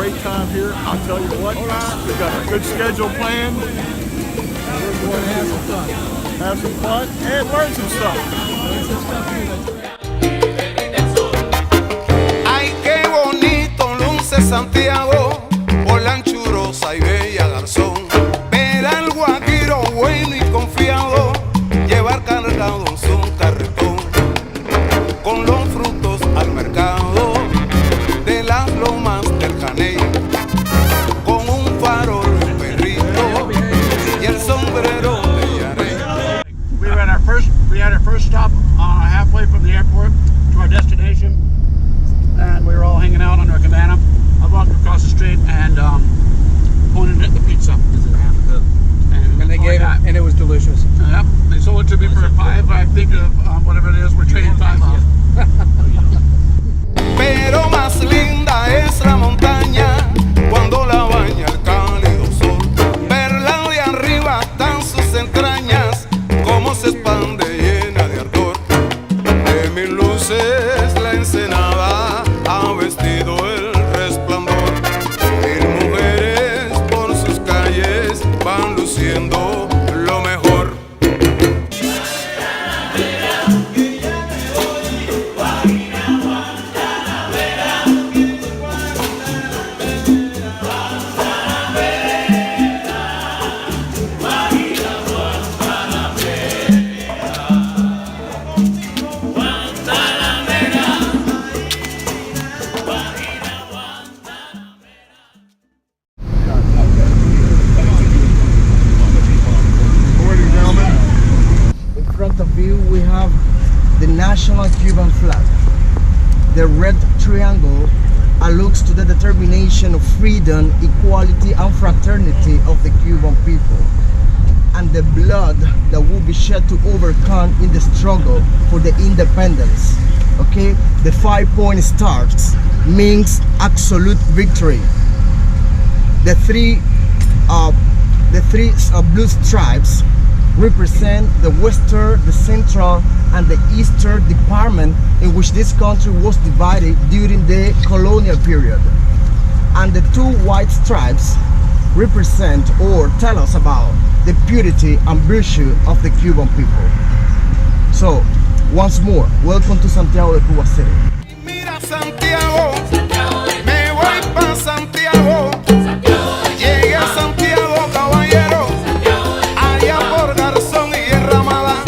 great time here. I'll tell you what, we've got a good schedule planned. We're going to have some fun and learn some stuff. Ay, qué bonito luce Santiago por la anchurosa y bella garzón. Ver al guajiro bueno y confiado llevar cargado en su carretón con los frutos al mercado de las lomas del Caney, con un farol, un perrito y el sombrero de Yarey. We had our first stop halfway from the airport to our destination, and we were all hanging out on our cabana. I walked across the street and pointed at the pizza. And they gave it, and it was delicious. Yep, they sold it to me for $5. I think of whatever it is, we're trading $5 off. Pero más linda es la montaña cuando la baña el cálido sol. Verla de arriba están sus entrañas, como se expande llena de ardor. De mil luces la ensenada ha vestido el resplandor. Mil mujeres por sus calles van luciendo lo mejor. We have the national Cuban flag. The red triangle alludes to the determination of freedom, equality, and fraternity of the Cuban people, and the blood that will be shed to overcome in the struggle for the independence. Okay, the 5-point stars means absolute victory. The three blue stripes represent the western, the central, and the eastern department in which this country was divided during the colonial period. And the two white stripes represent or tell us about the purity and virtue of the Cuban people. So, once more, welcome to Santiago de Cuba City. Mira Santiago, me voy pa' Santiago. Llegué a Santiago, caballero, allá por Garzón y Enramada,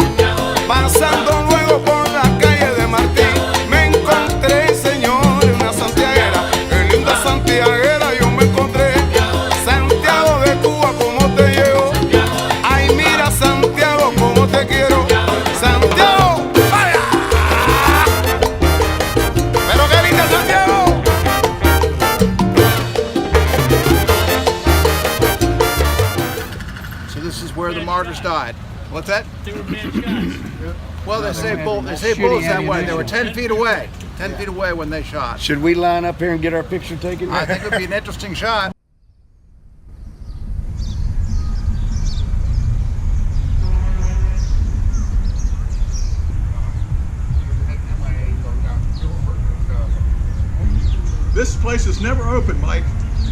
pasando luego por la calle de Martín, me encontré, señor, una santiaguera, qué linda santiaguera yo me encontré. Santiago de Cuba, ¿cómo te llevo? Ay, mira Santiago, ¿cómo te quiero? Santiago, ¡vaya! Pero qué linda Santiago. So this is where the martyrs died. What's that? They were being shot. Well, they say bullets that way. They were 10 feet away. 10 feet away when they shot. Should we line up here and get our picture taken? I think it would be an interesting shot. This place is never open, Mike.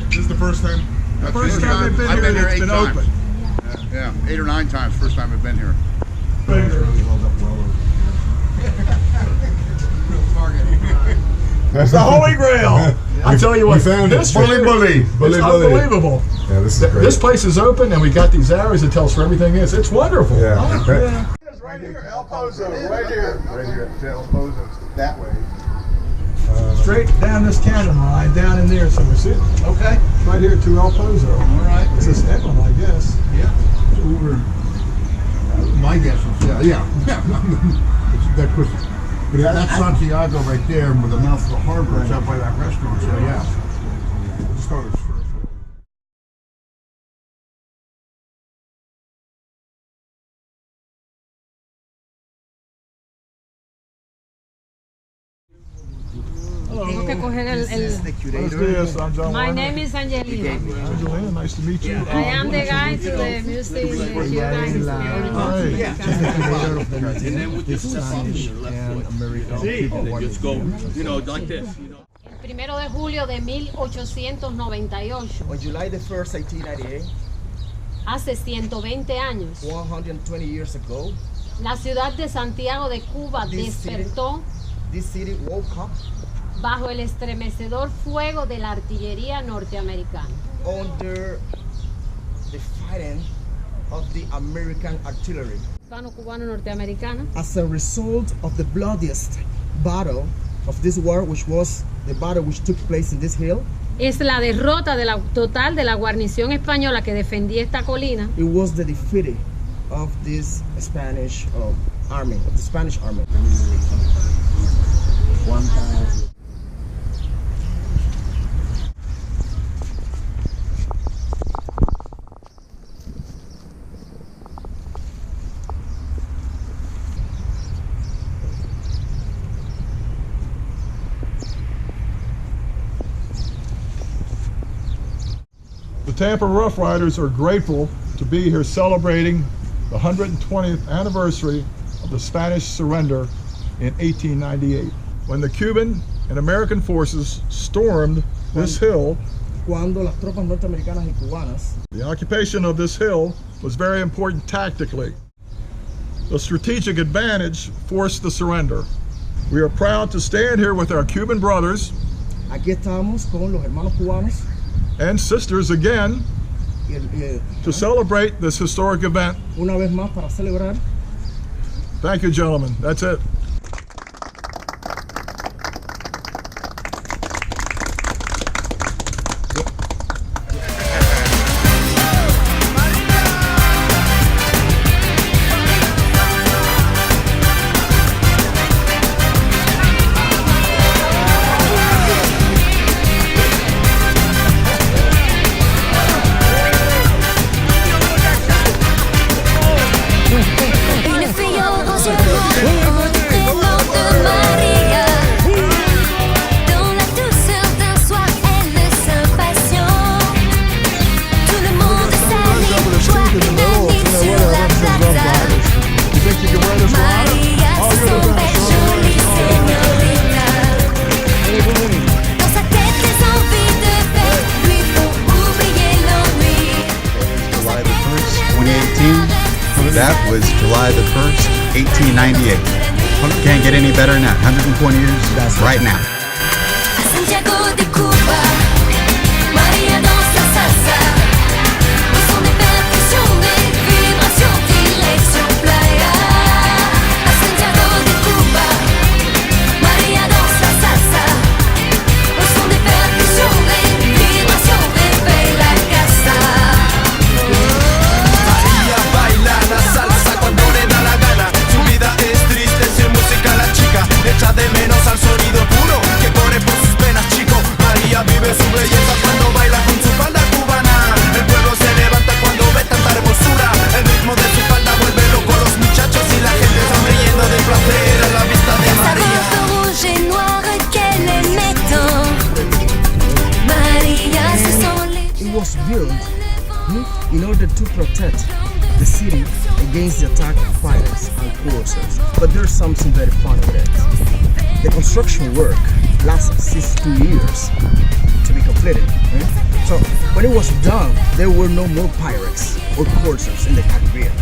This is the first time. The first time they've been here, it's been open. Yeah, 8 or 9 times. First time I've been here. It's the Holy Grail. I tell you what, we found it. This it's unbelievable. Yeah, this place is open, and we got these arrows that tell us where everything is. It's wonderful. Yeah. Oh, yeah. It's right here, El Pozo, right here. Right here, El Pozo, that way. Straight down this canyon line, down in there. So we see it. Okay. Right here to El Pozo. All right. It's this emblem, I guess. Yeah. We were. My guess is yeah. That's Christian. But that's Santiago right there, with the mouth of the harbor. It's out by that restaurant. So yeah. Started first. Tengo que coger el My name is Angelina. Angelina, nice to meet you. I am the guide to the museum in Cuban Spanish and American people. Let's go, like this. 1 de julio de 1898, On July the 1st, 1898, hace 120 años, 120 years ago, la ciudad de Santiago de Cuba despertó this city woke up bajo el estremecedor fuego de la artillería norteamericana. under the fighting of the American artillery. Cubano-norteamericana. As a result of the bloodiest battle of this war, which was the battle which took place in this hill, Es la derrota total de la guarnición española que defendía esta colina. it was the defeat of this Spanish army, of the Spanish army. The Tampa Rough Riders are grateful to be here celebrating the 120th anniversary of the Spanish surrender in 1898, when the Cuban and American forces stormed this hill. Cuando las tropas norteamericanas y cubanas, The occupation of this hill was very important tactically. The strategic advantage forced the surrender. We are proud to stand here with our Cuban brothers aquí estamos con los hermanos cubanos and sisters again to celebrate this historic event. una vez más para celebrar. Thank you, gentlemen. That's it. Une fille aux yeux noirs, entraînant de Maria. Dans la douceur d'un soir, elle s'impatiente. Tout le monde s'allie, joie unanime sur la plaza. Maria se sent jolie señorita. Dans sa tête, les envies de fête lui font oublier l'ennui. July the 1st, 2018. That was July the 1st, 1898. Can't get any better than that. 120 years right now. A Santiago de Cuba, Maria danse la salsa. Au son des percussions, des vibrations, direction playa. A Santiago de Cuba, Maria danse la salsa. Au son des percussions, des vibrations, réveille la casa. María baila la salsa cuando le da la gana. Su vida es triste, sin música la chica echa de menos al sonido puro que corre por sus venas, chico. María vive su belleza cuando baila con su falda cubana. El pueblo se levanta cuando ve tanta hermosura. El ritmo de su falda vuelve loco a los muchachos y la gente sonriendo de placer a la vista de Sa María. robe rouge et noire qu'elle aimait tant. Maria se sent It was built in order to protect the city against the attack of pirates and corsairs. But there's something very funny with it. The construction work lasted 62 years to be completed. So when it was done, there were no more pirates or corsairs in the Caribbean.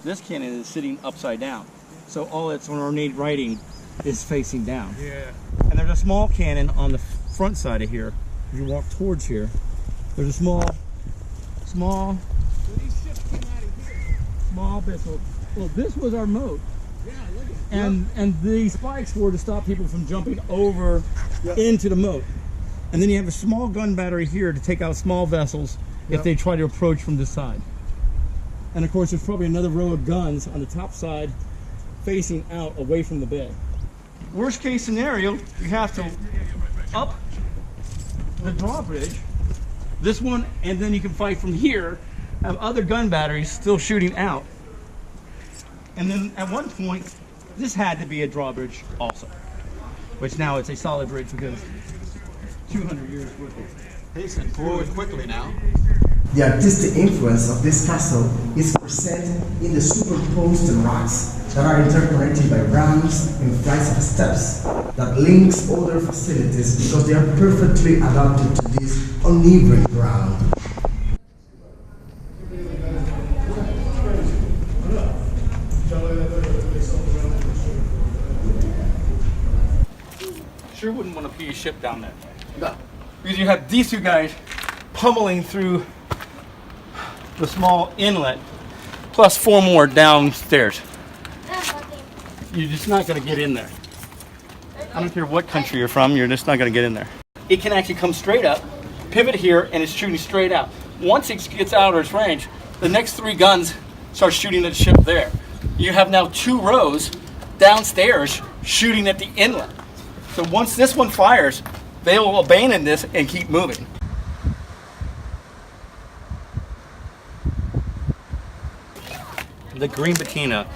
This cannon is sitting upside down, so all its ornate writing is facing down. Yeah. And there's a small cannon on the front side of here. If you walk towards here, there's a small vessel. Well, this was our moat. Yeah, look at it. And these spikes were to stop people from jumping over into the moat. And then you have a small gun battery here to take out small vessels if they try to approach from this side. And of course, there's probably another row of guns on the top side facing out away from the bay. Worst case scenario, you have to up the drawbridge, this one, and then you can fight from here, have other gun batteries still shooting out. And then at one point, this had to be a drawbridge also, which now it's a solid bridge because 200 years worth of Hasten forward quickly now. The artistic influence of this castle is present in the superposed rocks that are interconnected by ramps and flights of steps that links other facilities because they are perfectly adapted to this uneven ground. Sure wouldn't want to put your ship down there. No. Because you have these two guys pummeling through the small inlet, plus 4 more downstairs. You're just not going to get in there. I don't care what country you're from, you're just not going to get in there. It can actually come straight up, pivot here, and it's shooting straight out. Once it gets out of its range, the next 3 guns start shooting at the ship there. You have now 2 rows downstairs shooting at the inlet. So once this one fires, they will abandon this and keep moving. The green patina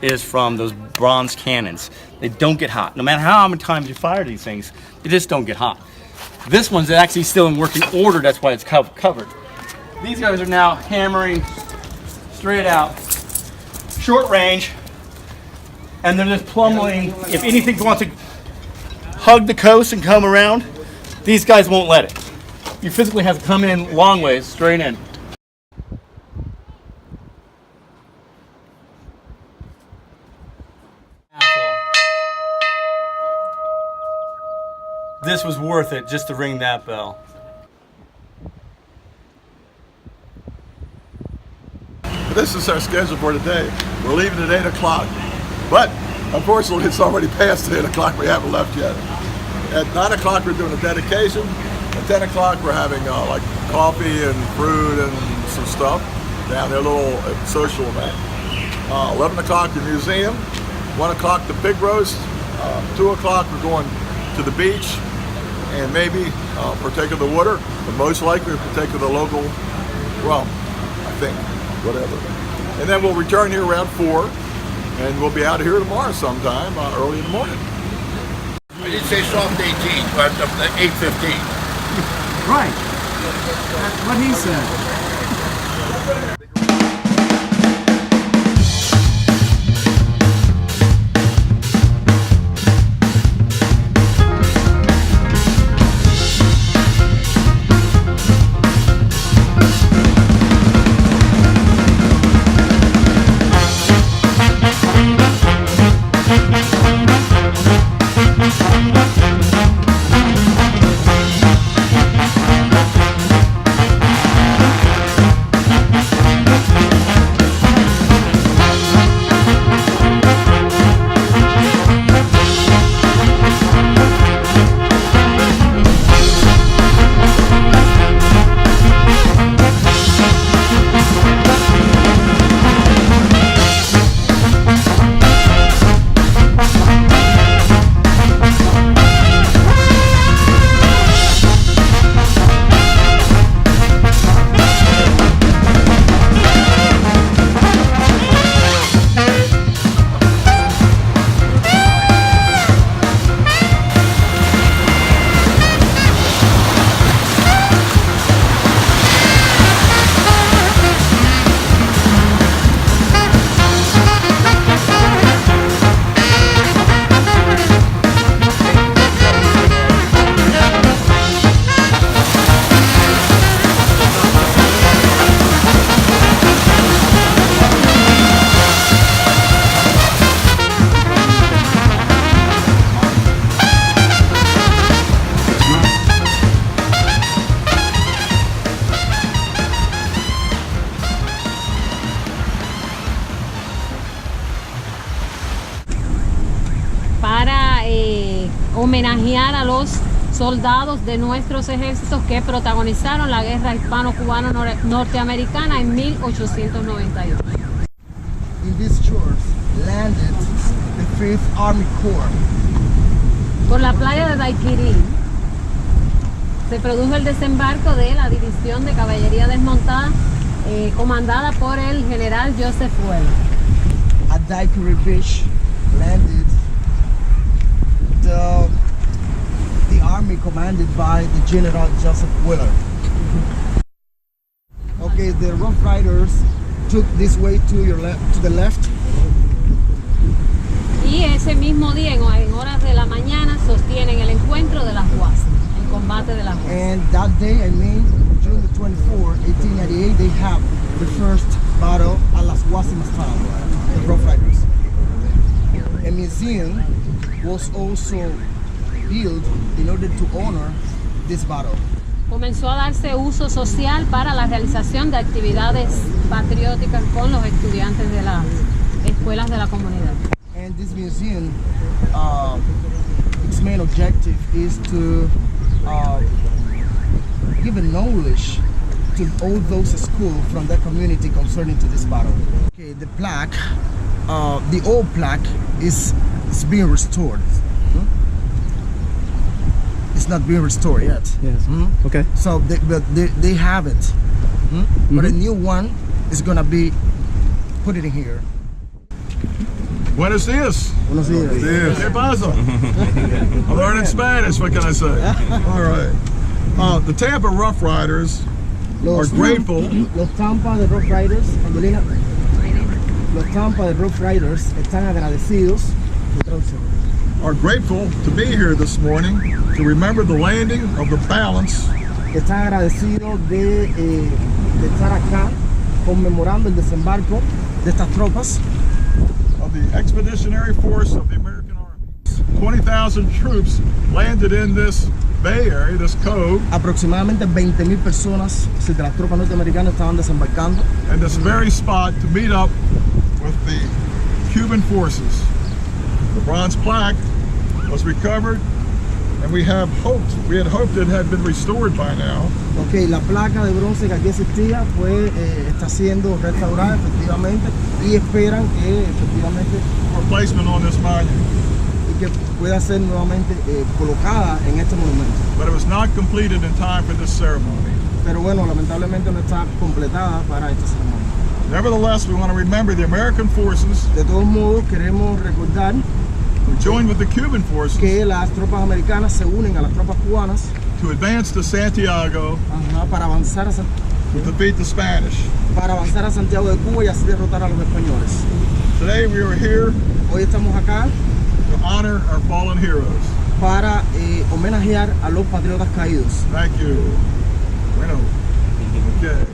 is from those bronze cannons. They don't get hot. No matter how many times you fire these things, they just don't get hot. This one's actually still in working order, that's why it's covered. These guys are now hammering straight out, short range, and they're just plummeting. If anything wants to hug the coast and come around, these guys won't let it. You physically have to come in long ways, straight in. This was worth it just to ring that bell. This is our schedule for today. We're leaving at 8 o'clock. But unfortunately, it's already past 8 o'clock. We haven't left yet. At 9 o'clock, we're doing a dedication. At 10 o'clock, we're having like coffee and fruit and some stuff down there, a little social event. 11 o'clock, the museum. 1 o'clock, the pig roast. 2 o'clock, we're going to the beach and maybe partake of the water, but most likely partake of the local rum, I think, whatever. And then we'll return here around 4, and we'll be out of here tomorrow sometime, early in the morning. I didn't say soft 18, but 8:15. Right. That's what he said. homenajear a los soldados de nuestros ejércitos que protagonizaron la guerra hispano-cubano-norteamericana en 1898. In these shores landed the 5th Army Corps. Por la playa de Daiquiri se produjo el desembarco de la División de Caballería Desmontada comandada por el general Joseph Well. At Daiquiri Beach landed the Army army commanded by the General Joseph Wheeler. Okay, the Rough Riders took this way to the left. Y ese mismo día, en horas de la mañana, sostienen el encuentro de las Guasas, el combate de las Guasas. And that day, June the 24th, 1898, they have the first battle at Las Guasimas town, the Rough Riders. A museum was also built in order to honor this battle. Comenzó a darse uso social para la realización de actividades patrióticas con los estudiantes de las escuelas de la comunidad. And this museum, its main objective is to give a knowledge to all those schools from the community concerning to this battle. Okay, the plaque, the old plaque is being restored. It's not being restored yet. Yes. Okay. So they have it, but a new one is gonna be put it in here. Buenos dias. Buenos dias. ¿Qué pasa? I'm learning Spanish, what can I say? All right. The Tampa Rough Riders are grateful. Los Tampa de Rough Riders, Angelina. Los Tampa de Rough Riders están agradecidos. Are grateful to be here this morning to remember the landing of the balance. Están agradecidos de estar acá conmemorando el desembarco de estas tropas. Of the Expeditionary Force of the American Army. 20,000 troops landed in this bay area, this cove. Aproximadamente 20,000 personas de las tropas norteamericanas estaban desembarcando. And this very spot to meet up with the Cuban forces. The bronze plaque was recovered, and we had hoped it had been restored by now. Okay, la placa de bronce que aquí existía está siendo restaurada efectivamente y esperan que efectivamente replacement on this monument. Y que pueda ser nuevamente colocada en este monumento. But it was not completed in time for this ceremony. Pero bueno, lamentablemente no está completada para esta ceremonia. Nevertheless, we want to remember the American forces. De todos modos, queremos recordar who joined with the Cuban forces que las tropas americanas se unen a las tropas cubanas to advance to Santiago para avanzar to defeat the Spanish. Para avanzar a Santiago de Cuba y así derrotar a los españoles. Today we are here. Hoy estamos acá to honor our fallen heroes. Para homenajear a los patriotas caídos. Thank you. Bueno. Okay.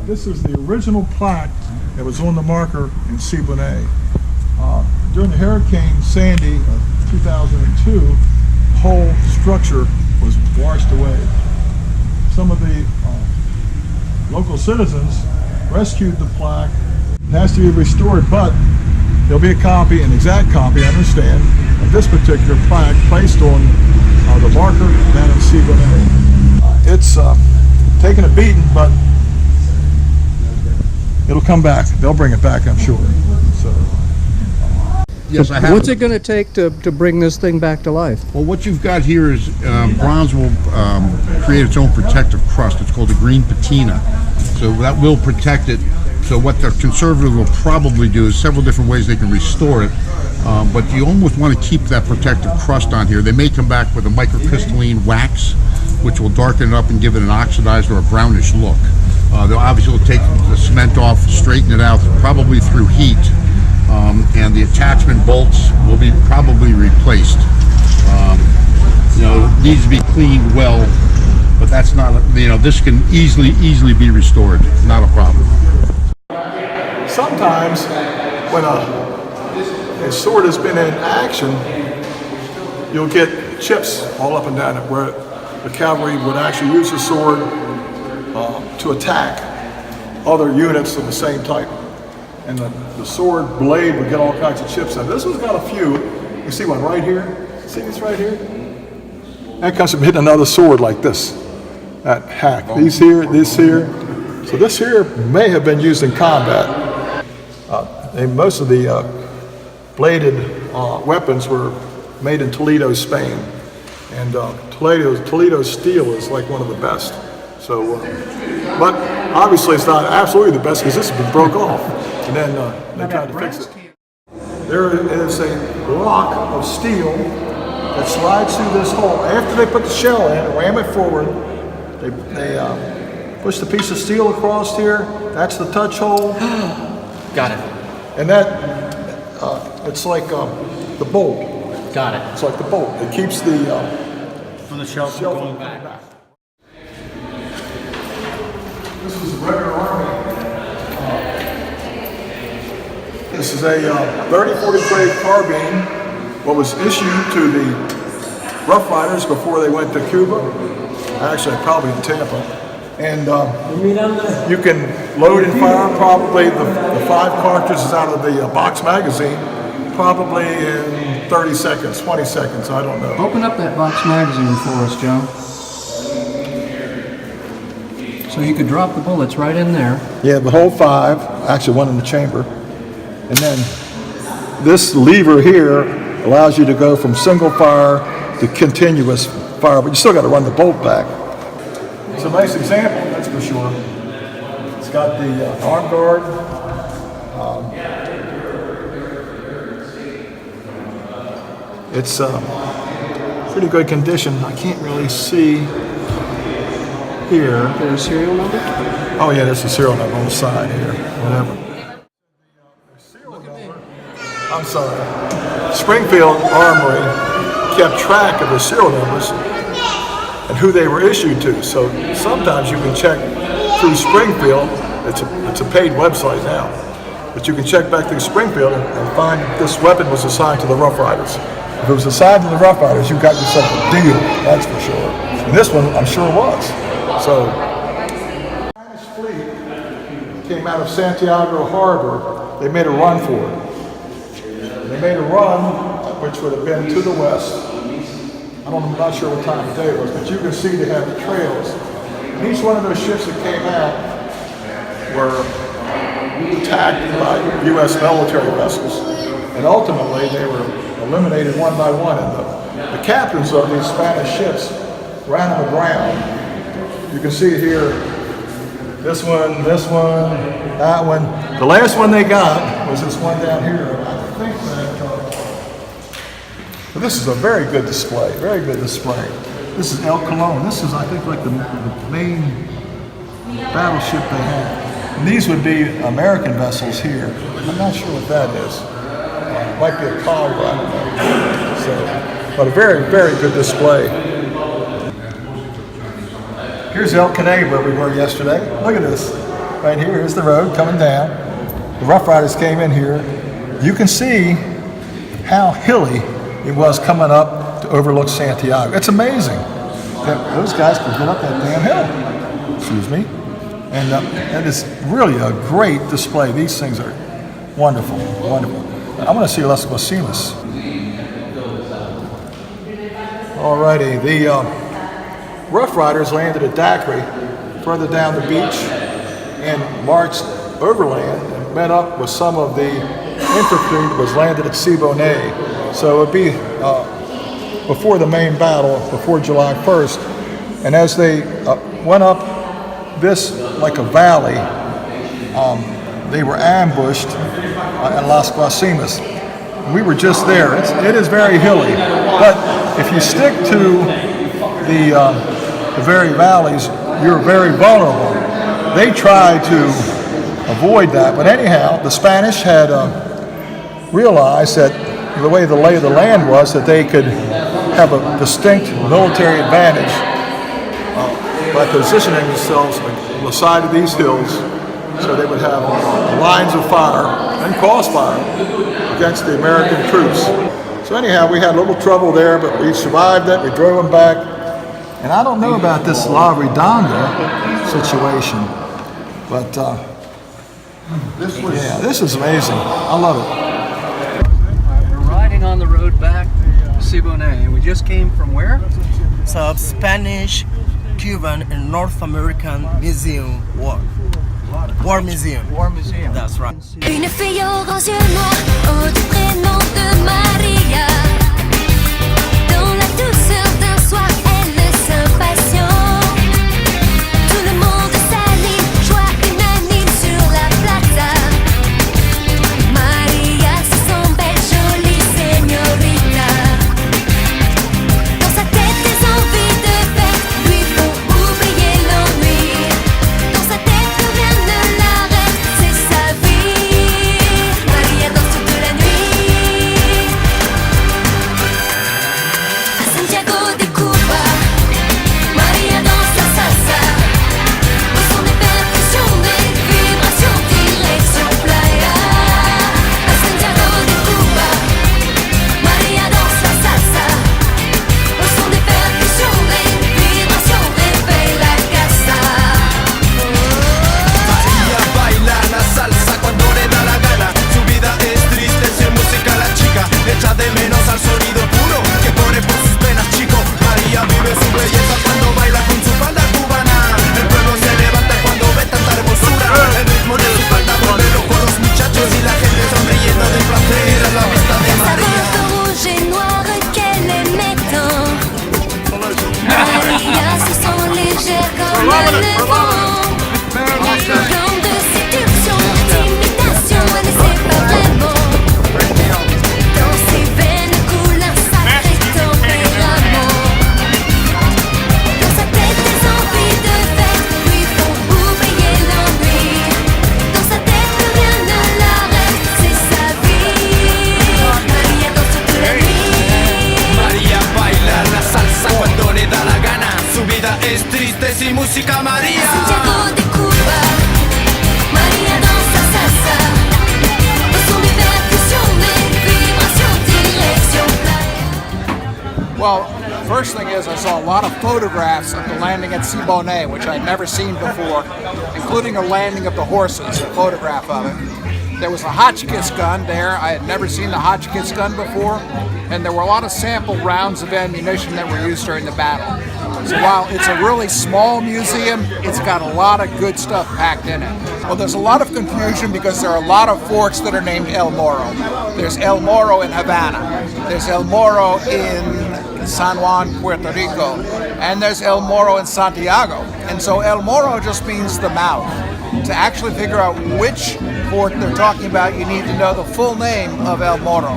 This is the original plaque that was on the marker in Cuban. During the Hurricane Sandy of 2002, the whole structure was washed away. Some of the local citizens rescued the plaque. It has to be restored, but there'll be a copy, an exact copy, I understand, of this particular plaque placed on the marker down in Cuban. It's taken a beating, but it'll come back. They'll bring it back, I'm sure. So. Yes, I have. What's it going to take to bring this thing back to life? Well, what you've got here is bronze will create its own protective crust. It's called the green patina. So that will protect it. So what the conservative will probably do is several different ways they can restore it. But you almost want to keep that protective crust on here. They may come back with a microcrystalline wax, which will darken it up and give it an oxidized or a brownish look. They'll obviously take the cement off, straighten it out, probably through heat. And the attachment bolts will be probably replaced. It needs to be cleaned well, but that's not, this can easily be restored. Not a problem. Sometimes when a sword has been in action, you'll get chips all up and down it where the cavalry would actually use the sword to attack other units of the same type. And the sword blade would get all kinds of chips in it. This one's got a few. You see one right here? See this right here? That comes from hitting another sword like this. That hack. These here, this here. So this here may have been used in combat. And most of the bladed weapons were made in Toledo, Spain. And Toledo steel is like one of the best. So, but obviously it's not absolutely the best because this has been broke off. And then they tried to fix it. There is a block of steel that slides through this hole. After they put the shell in and ram it forward, they push the piece of steel across here. That's the touch hole. Got it. And that, it's like the bolt. Got it. It's like the bolt. It keeps the From the shelf shell going from back. coming back. This is the regular army. This is a 30-40 grade carbine, what was issued to the Rough Riders before they went to Cuba. Actually, probably in Tampa. And you can load and fire probably the 5 cartridges out of the box magazine probably in 30 seconds, 20 seconds, I don't know. Open up that box magazine for us, Joe. So you could drop the bullets right in there. Yeah, the whole 5, actually one in the chamber. And then this lever here allows you to go from single fire to continuous fire, but you still got to run the bolt back. It's a nice example, that's for sure. It's got the arm guard. It's pretty good condition. I can't really see here. Is there a serial number? Oh yeah, there's a serial number on the side here, whatever. I'm sorry. Springfield Armory kept track of the serial numbers and who they were issued to. So sometimes you can check through Springfield. It's a paid website now, but you can check back through Springfield and find this weapon was assigned to the Rough Riders. If it was assigned to the Rough Riders, you got yourself a deal. That's for sure. And this one, I'm sure was. So, the Spanish fleet came out of Santiago Harbor. They made a run for it. They made a run, which would have been to the west. I'm not sure what time of day it was, but you can see they have the trails. And each one of those ships that came out were attacked by U.S. military vessels. And ultimately, they were eliminated one by one. And the captains of these Spanish ships ran them aground. You can see here, this one, that one. The last one they got was this one down here. I think that, but this is a very good display, very good display. This is El Colón. This is, I think, like the main battleship they have. And these would be American vessels here. I'm not sure what that is. Might be a collar, I don't know. So, but a very, very good display. Here's El Caney where we were yesterday. Look at this. Right here, here's the road coming down. The Rough Riders came in here. You can see how hilly it was coming up to overlook Santiago. It's amazing that those guys could get up that damn hill. Excuse me. And that is really a great display. These things are wonderful, wonderful. I want to see Las Guasimas. Alrighty, the Rough Riders landed at Daiquiri, further down the beach, and marched overland and met up with some of the infantry was landed at Siboney. So it would be before the main battle, before July 1st. And as they went up this, like a valley, they were ambushed in Las Guasimas. We were just there. It is very hilly. But if you stick to the very valleys, you're very vulnerable. They tried to avoid that. But anyhow, the Spanish had realized that the way the lay of the land was, that they could have a distinct military advantage by positioning themselves on the side of these hills, so they would have lines of fire and crossfire against the American troops. So anyhow, we had a little trouble there, but we survived it. We drove them back. And I don't know about this La Redonda situation, but this is amazing. I love it. We're riding on the road back to Siboney, and we just came from where? So Spanish, Cuban, and North American Museum War Museum. War Museum. That's right. Une fille aux grands yeux noirs, du prénom de Maria. Dans la douceur d'un soir, elle s'impatiente. Tout le monde s'anime, joie unanime sur la plaza. Maria se sent belle, jolie señorita. Dans sa tête, des envies de fête lui font oublier l'ennui. Dans sa tête, plus rien ne l'arrête, c'est sa vie. Maria danse toute la nuit. À Santiago de Cuba, Maria danse la salsa. Au son des percussions, des vibrations, direction playa. À Santiago de Cuba, Maria danse la salsa. Au son des percussions, des vibrations, réveille la casa. María baila la salsa cuando le da la gana. Su vida es triste, sin música la chica. Echa de menos al sonido puro que corre por sus venas, chico. María vive su belleza cuando baila con su banda cubana. El pueblo se levanta cuando ve tanta hermosura. El ritmo de su banda vuelve loco a los muchachos y la gente sonriendo de placer a la vista de Sa María. robe rouge et noire qu'elle aimait tant. Maria se sent légère comme le vent. Plein de séduction, d'intimidation, elle ne sait pas vraiment. Dans ses veines coule un sacré tempérament. Dans sa tête, des envies de fête lui font oublier l'ennui. Dans sa tête, plus rien ne l'arrête, c'est sa vie. Maria danse toute la nuit. María baila la salsa cuando le da la gana. Su vida es triste sin música, María. Santiago de Cuba, Maria danse la salsa. Au son des percussions, des vibrations, direction playa. Well, first thing is I saw a lot of photographs of the landing at Siboney, which I'd never seen before, including a landing of the horses, a photograph of it. There was a Hotchkiss gun there. I had never seen the Hotchkiss gun before, and there were a lot of sample rounds of ammunition that were used during the battle. So while it's a really small museum, it's got a lot of good stuff packed in it. Well, there's a lot of confusion because there are a lot of forts that are named El Morro. There's El Morro in Havana. There's El Morro in San Juan, Puerto Rico. And there's El Morro in Santiago. And so El Morro just means the mouth. To actually figure out which fort they're talking about, you need to know the full name of El Morro.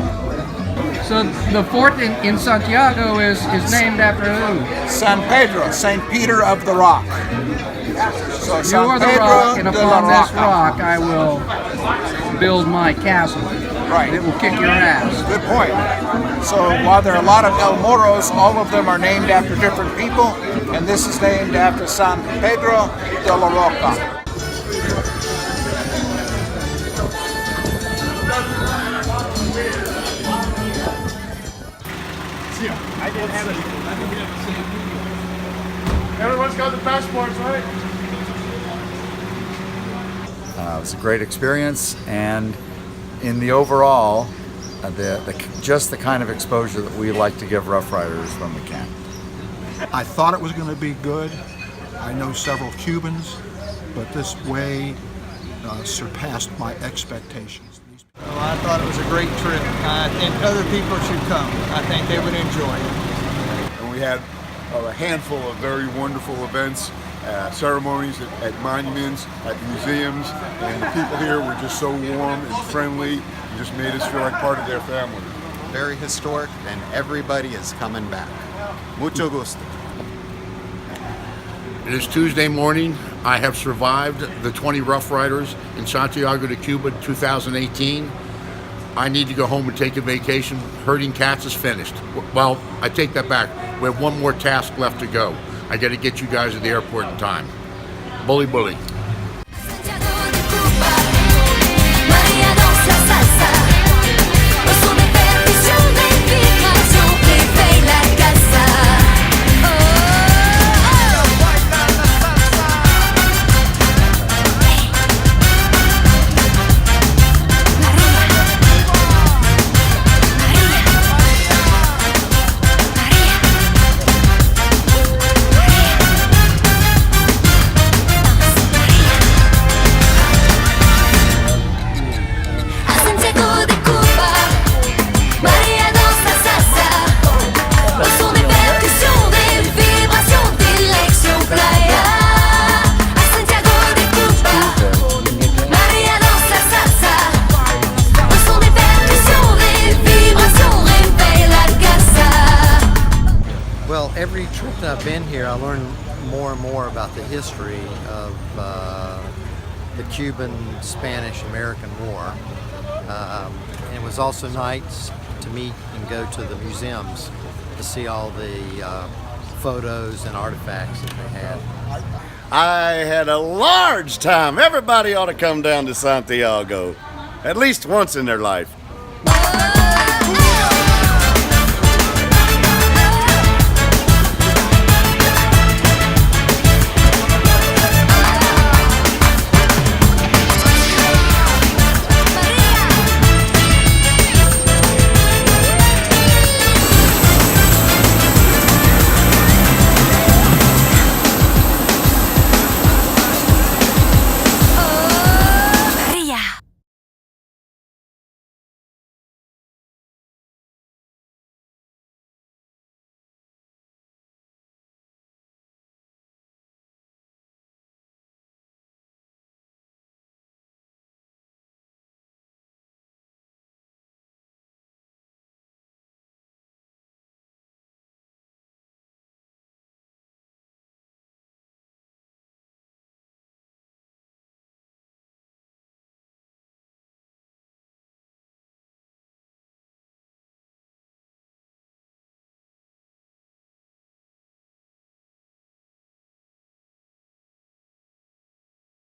So the fort in Santiago is named after who? San Pedro, St. Peter of the Rock. So You San are the Pedro rock, and de la upon this Rocca. rock I will build my castle. Right. It will kick your ass. Good point. So while there are a lot of El Morros, all of them are named after different people, and this is named after San Pedro de la Rocca. Everyone's got the passports, right? It was a great experience, and in the overall, just the kind of exposure that we like to give Rough Riders when we can. I thought it was going to be good. I know several Cubans, but this way surpassed my expectations. Well, I thought it was a great trip. I think other people should come. I think they would enjoy it. And we had a handful of very wonderful events, ceremonies at monuments, at museums, and the people here were just so warm and friendly and just made us feel like part of their family. Very historic, and everybody is coming back. Mucho gusto. It is Tuesday morning. I have survived the 20 Rough Riders in Santiago de Cuba 2018. I need to go home and take a vacation. Herding cats is finished. Well, I take that back. We have one more task left to go. I got to get you guys at the airport in time. Bully, bully. Santiago de Cuba, María danza salsa. No son de perdición, de indignación, de fe y la casa. Santiago de Cuba, María danza salsa. No son de perdición, de vibración, dirección playa. A Santiago de Cuba, María danza salsa. No son de perdición, de vibración, en fe y la casa. Well, every trip that I've been here, I learn more and more about the history of the Cuban-Spanish American War. And it was also nice to meet and go to the museums to see all the photos and artifacts that they had. I had a large time. Everybody ought to come down to Santiago at least once in their life.